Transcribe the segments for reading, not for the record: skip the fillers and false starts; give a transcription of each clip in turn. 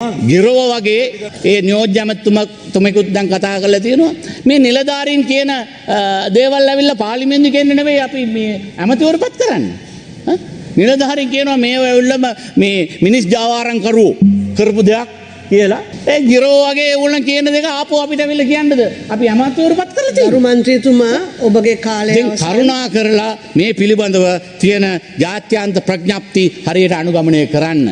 ගිරව වගේ ඒ නියෝජ්‍ය ඇමතුමෙකුත් දැන් කතා කරලා තියෙනවා මේ නිලධාරීන් කියන දේවල් ඇවිල්ලා පාර්ලිමේන්තුවේ කියන්නේ නෙවෙයි අපි මේ ඇමතිවරපත් කරන්නේ නිලධාරීන් කියනවා මේව ඇවිල්ලා මේ මිනිස් ජාවාරම් කරපු දෙයක් කියලා ඒ ගිරව වගේ ඒගොල්ලන් කියන දෙක ආපහු අපිට ඇවිල්ලා කියන්නද අපි ඇමතිවරපත් කරලා තියෙනවා ගරු මන්ත්‍රීතුමා ඔබගේ කාලය දැන් කරුණා කරලා මේ පිළිබඳව තියෙන ජාත්‍යන්ත ප්‍රඥප්ති හරියට අනුගමනය කරන්න.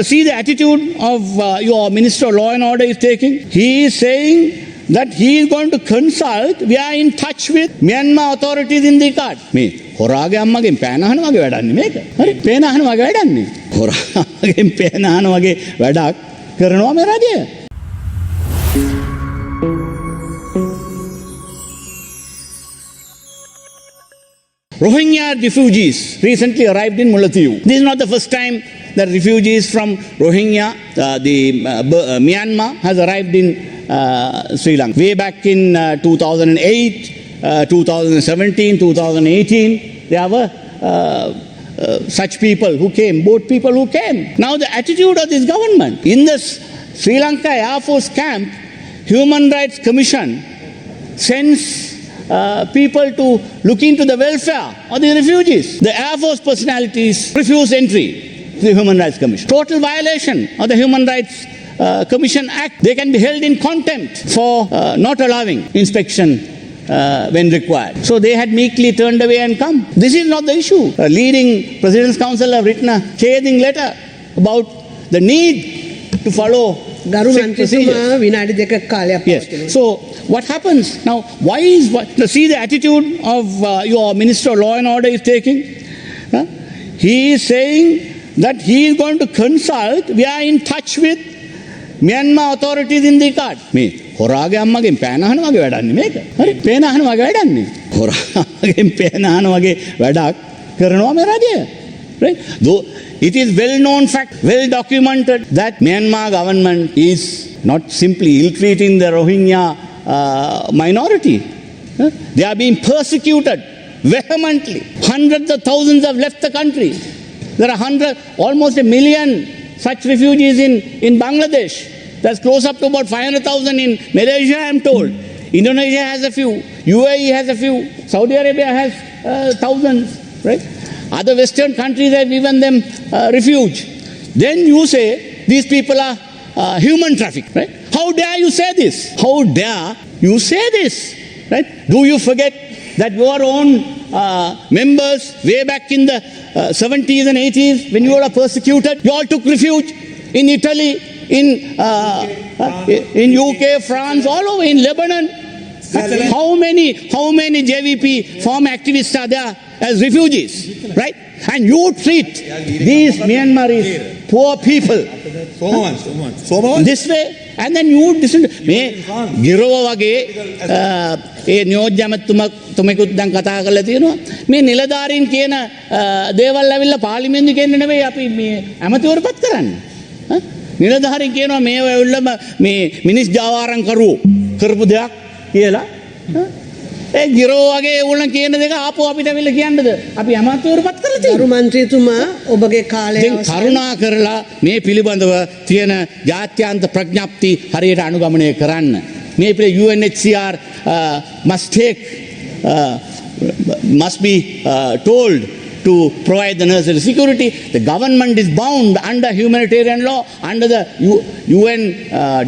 See the attitude of your Minister of Law and Order is taking. He is saying that he is going to consult. We are in touch with Myanmar authorities in the card. මේ හොරාගේ අම්මගෙන් පෑන අහන වගේ වැඩන්නේ මේක. හරි පෑන අහන වගේ වැඩන්නේ. හොරාගෙන් පෑන අහන වගේ වැඩක් කරනවා මේ රජය. Rohingya refugees recently arrived in Mullaitivu. This is not the first time that refugees from Rohingya, Myanmar, has arrived in Sri Lanka. Way back in 2008, 2017, 2018, there were such people who came, boat people who came. Now the attitude of this government, in the Sri Lanka Air Force camp, Human Rights Commission sends people to look into the welfare of the refugees. The Air Force personalities refuse entry to the Human Rights Commission. Total violation of the Human Rights Commission Act. They can be held in contempt for not allowing inspection when required. So they had meekly turned away and come. This is not the issue. A leading President's Council have written a scathing letter about the need to follow ගරු මන්ත්‍රීතුමා විනාඩි දෙකක් කාලයක් පවතිනවා. So what happens now? Why is see the attitude of your Minister of Law and Order is taking? He is saying that he is going to consult. We are in touch with Myanmar authorities in the card. මේ හොරාගේ අම්මගෙන් පෑන අහන වගේ වැඩන්නේ මේක. හරි පෑන අහන වගේ වැඩන්නේ. හොරාගෙන් පෑන අහන වගේ වැඩක් කරනවා මේ රජය. Right? Though it is well known fact, well documented that Myanmar government is not simply ill-treating the Rohingya minority. They are being persecuted vehemently. Hundreds of thousands have left the country. There are almost 1 million such refugees in Bangladesh. That's close up to about 500,000 in Malaysia, I am told. Indonesia has a few. UAE has a few. Saudi Arabia has thousands. Right? Other Western countries have given them refuge. Then you say these people are human trafficking. Right? How dare you say this? How dare you say this? Right? Do you forget that your own members way back in the 70s and 80s when you were persecuted, you all took refuge in Italy, in UK, France, all over, in Lebanon. How many JVP former activists are there as refugees, right? And you treat these Myanmaris, poor people, this way, and then you listen to me. ගිරව වගේ ඒ නියෝජ්‍ය ඇමතුමෙකුත් දැන් කතා කරලා තියෙනවා මේ නිලධාරීන් කියන දේවල් ඇවිල්ලා පාර්ලිමේන්තුවේ කියන්නේ නෙවෙයි අපි මේ ඇමතිවරපත් කරන්නේ නිලධාරීන් කියනවා මේව ඇවිල්ලා මේ මිනිස් ජාවාරම් කරපු දෙයක් කියලා ඒ ගිරව වගේ ඒගොල්ලන් කියන දෙක ආපහු අපිට ඇවිල්ලා කියන්නද අපි අමාත්‍යවරපත් කරලා තියෙනවා. ගරු මන්ත්‍රීතුමා ඔබගේ කාලය දැන් කරුණා කරලා මේ පිළිබඳව තියෙන ජාත්‍යන්ත ප්‍රඥප්ති හරියට අනුගමනය කරන්න. මේ UNHCR must be told to provide the necessary security. The government is bound under humanitarian law, under the UN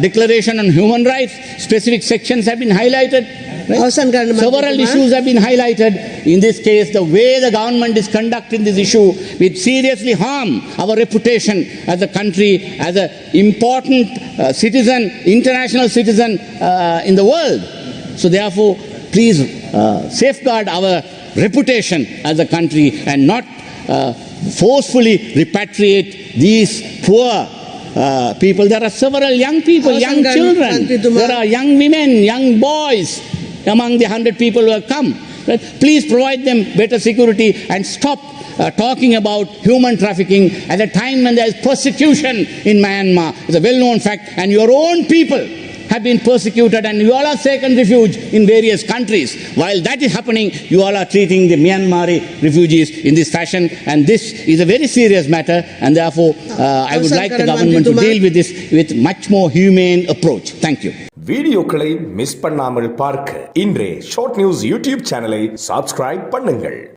Declaration on Human Rights. Specific sections have been highlighted. Right? Several issues have been highlighted. In this case, the way the government is conducting this issue will seriously harm our reputation as a country, as an important citizen, international citizen in the world. So therefore, please safeguard our reputation as a country and not forcefully repatriate these poor people. There are several young people, young children. There are young women, young boys among the 100 people who have come. Right? Please provide them better security and stop talking about human trafficking at a time when there is persecution in Myanmar. It's a well-known fact. And your own people have been persecuted and you all are taken refuge in various countries. While that is happening, you all are treating the Myanmari refugees in this fashion, and this is a very serious matter, and therefore I would like the government to deal with this with much more humane approach. Thank you. வீடியோக்களை miss பண்ணாமல் பார்க்க இன்றே short news YouTube சேனலை subscribe பண்ணுங்கள்.